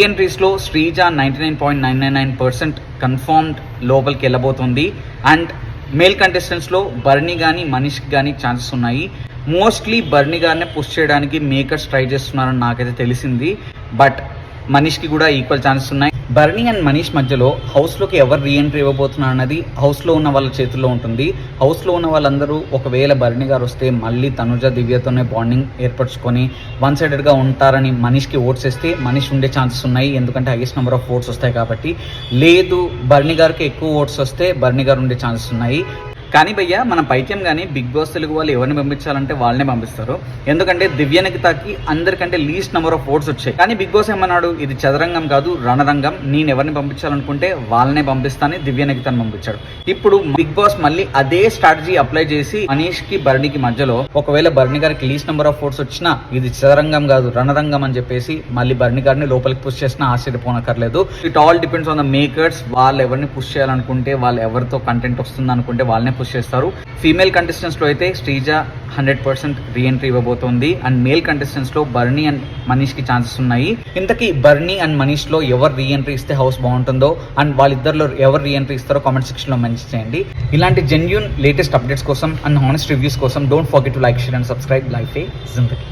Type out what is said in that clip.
ఎంట్రీస్లో Sreeja 99.999% confirmed లోపలికి వెళ్ళబోతుంది. And male కంటెస్టెంట్స్లో బర్నీ కానీ మనీష్కి కానీ ఛాన్సెస్ ఉన్నాయి. మోస్ట్లీ బర్నీ గారినే పుష్ చేయడానికి మేకర్స్ ట్రై చేస్తున్నారని నాకైతే తెలిసింది. బట్ మనీష్కి కూడా ఈక్వల్ ఛాన్సెస్ ఉన్నాయి. బర్నీ అండ్ మనీష్ మధ్యలో హౌస్లోకి ఎవరు రీఎంట్రీ ఇవ్వబోతున్నారు అన్నది హౌస్లో ఉన్న వాళ్ళ చేతుల్లో ఉంటుంది. హౌస్లో ఉన్న వాళ్ళందరూ ఒకవేళ బర్నీ గారు వస్తే మళ్ళీ తనుజ దివ్యతోనే బాండింగ్ ఏర్పరచుకొని వన్ సైడెడ్గా ఉంటారని మనీష్కి ఓట్స్ వేస్తే మనీష్ ఉండే ఛాన్సెస్ ఉన్నాయి. ఎందుకంటే హైయెస్ట్ నెంబర్ ఆఫ్ ఓట్స్ వస్తాయి కాబట్టి. లేదు బర్నీ గారికి ఎక్కువ ఓట్స్ వస్తే బర్నీ గారు ఉండే ఛాన్సెస్ ఉన్నాయి. కానీ భయ్య మన పైత్యం కానీ బిగ్ బాస్ తెలుగు వాళ్ళు ఎవరిని పంపించాలంటే వాళ్ళనే పంపిస్తారు. ఎందుకంటే దివ్యనికితాకి అందరికంటే లీస్ట్ నెంబర్ ఆఫ్ ఓట్స్ వచ్చాయి. కానీ బిగ్ బాస్ ఏమన్నాడు, ఇది చదరంగం కాదు రణరంగం, నేను ఎవరిని పంపించాలనుకుంటే వాళ్ళనే పంపిస్తానని దివ్యనికితాన్ని పంపించాడు. ఇప్పుడు బిగ్ బాస్ మళ్ళీ అదే స్ట్రాటజీ అప్లై చేసి మనీష్కి బర్నీకి మధ్యలో ఒకవేళ బర్నీ గారికి లీస్ట్ నెంబర్ ఆఫ్ ఓట్స్ వచ్చినా ఇది చదరంగం కాదు రణరంగం అని చెప్పేసి మళ్ళీ బర్నీ గారిని లోపలికి పుష్ చేసినా ఆశ్చర్యపోనక్కర్లేదు. It all depends on the makers. వాళ్ళు ఎవరిని పుష్ చేయాలనుకుంటే, వాళ్ళు ఎవరితో కంటెంట్ వస్తుంది అనుకుంటే వాళ్ళనే పుష్ చేస్తారు. ఫీమేల్ కంటెస్టెంట్స్ లో అయితే శ్రీజ 100% రీఎంట్రీ ఇవ్వబోతోంది. అండ్ మేల్ కంటెస్టెంట్స్ లో బర్నీ అండ్ మనీష్ కి ఛాన్సెస్ ఉన్నాయి. ఇంతకీ బర్నీ అండ్ మనీష్ లో ఎవరు రీఎంట్రీ ఇస్తే హౌస్ బాగుంటుందో అండ్ వాళ్ళిద్దరిలో ఎవరు రీఎంట్రీ ఇస్తారో కామెంట్ సెక్షన్ లో మెన్షన్ చేయండి. ఇలాంటి జెన్యూన్ లేటెస్ట్ అప్డేట్స్ కోసం అండ్ హానెస్ట్ రివ్యూస్ కోసం don't forget to like, share and subscribe. Life ఏ జిందగీ.